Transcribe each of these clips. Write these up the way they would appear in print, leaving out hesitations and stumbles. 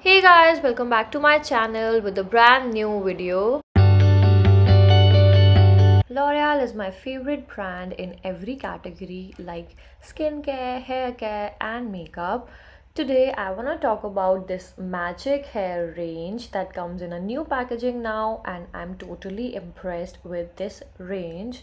Hey guys, welcome back to my channel with a brand new video. L'Oreal is my favorite brand in every category like skincare, hair care, and makeup. Today, I want to talk about this magic hair range that comes in a new packaging now, and I'm totally impressed with this range.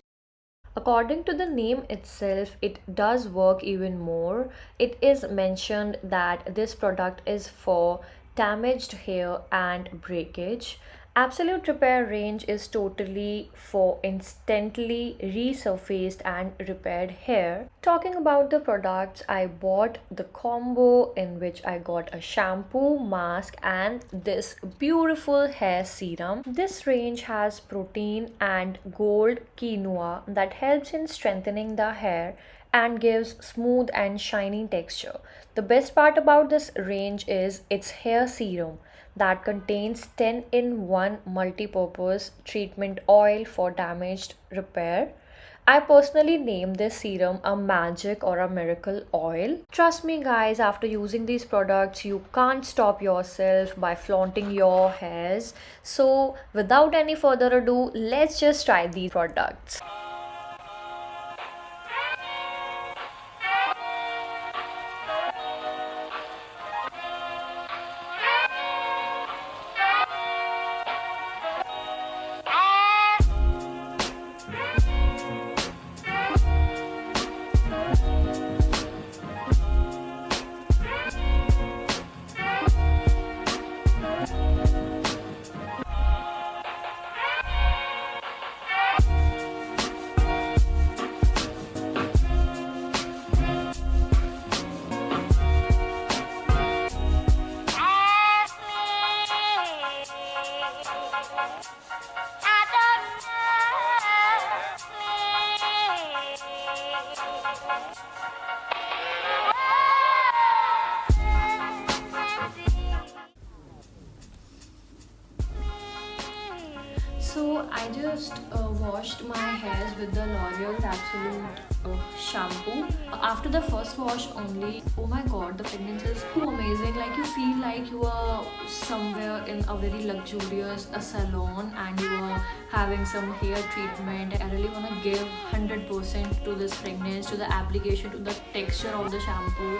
According to the name itself, it does work even more. It is mentioned that this product is for damaged hair and breakage. Absolute Repair range is totally for instantly resurfaced and repaired hair. Talking about the products, I bought the combo in which I got a shampoo, mask, and this beautiful hair serum. This range has protein and gold quinoa that helps in strengthening the hair and gives smooth and shiny texture. The best part about this range is its hair serum that contains 10 in 1 multi-purpose treatment oil for damaged repair. I personally name this serum a magic or a miracle oil. Trust me guys, after using these products, you can't stop yourself by flaunting your hairs. So without any further ado, let's just try these products. So I just washed my hairs with the L'Oreal Absolute shampoo. After the first wash only, oh my god, the fragrance is so amazing. Like you feel like you are somewhere in a very luxurious salon and you are having some hair treatment. I really want to give 100% to this fragrance, to the application, to the texture of the shampoo.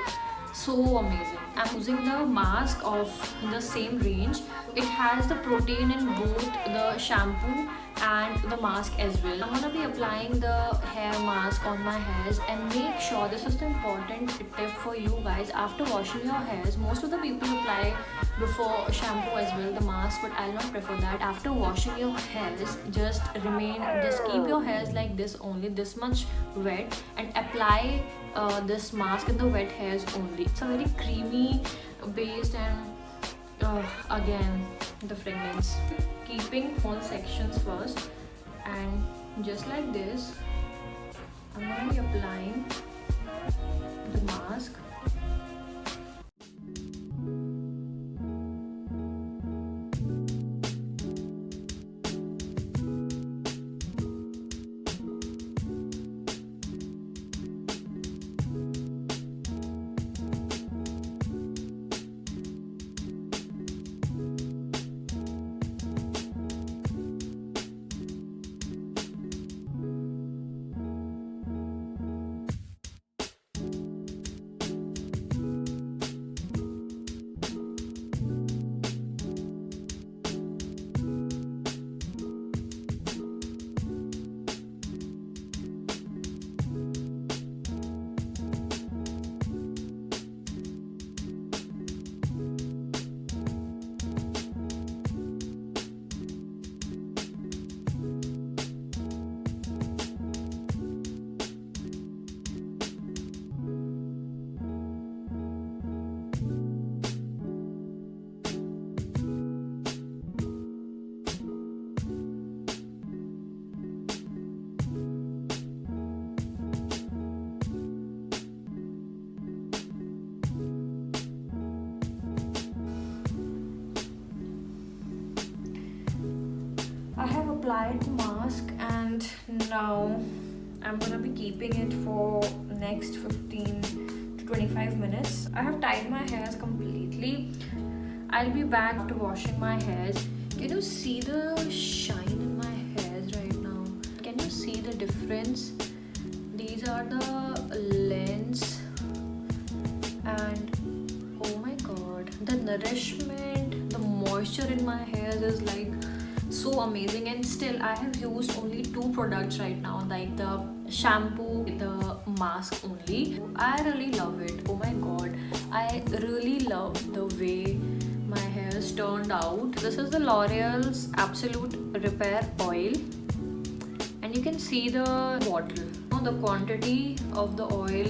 So amazing. I'm using the mask of the same range. It has the protein in both the shampoo and the mask as well. I'm gonna be applying the hair mask on my hairs, and make sure, this is the important tip for you guys, after washing your hairs, most of the people apply before shampoo as well the mask, but I'll not prefer that. After washing your hairs, just keep your hairs like this, only this much wet, and apply this mask in the wet hairs only. It's a very creamy based, and again the fragrance, keeping small sections first, and just like this I'm going to be applying the mask. I have applied the mask, and now I'm gonna be keeping it for next 15 to 25 minutes. I have tied my hairs completely. I'll be back after washing my hairs. Can you see the shine in my hairs right now? Can you see the difference? These are the lens, and oh my god, the nourishment, the moisture in my hairs is like so amazing. And still I have used only 2 products right now, like the shampoo, the mask only. I really love it. Oh my god, I really love the way my hairs turned out. This is the L'Oreal's Absolute Repair Oil, and you can see the bottle. The quantity of the oil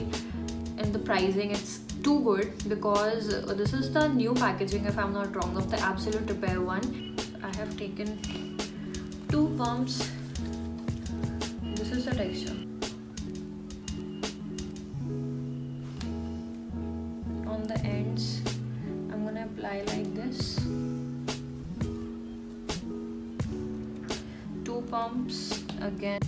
and the pricing, it's too good, because this is the new packaging, if I'm not wrong, of the Absolute Repair one. I have taken 2 pumps. This is the texture. On the ends, I'm gonna apply like this. 2 pumps again.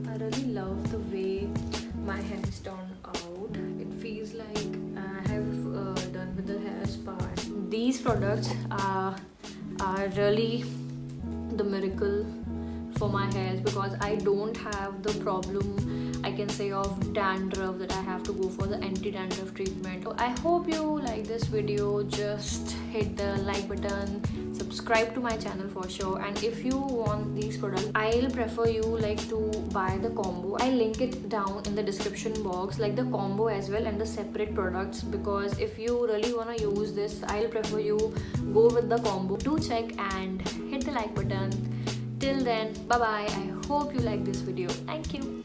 I really love the way my hairs turned out. It feels like I have done with the hair part. These products are really the miracle for my hairs, because I don't have the problem, I can say, of dandruff, that I have to go for the anti-dandruff treatment. So I hope you like this video. Just hit the like button, subscribe to my channel for sure, and if you want these products, I'll prefer you like to buy the combo. I'll link it down in the description box, like the combo as well and the separate products, because if you really want to use this, I'll prefer you go with the combo. Do check and hit the like button. Till then, bye bye. I hope you like this video. Thank you.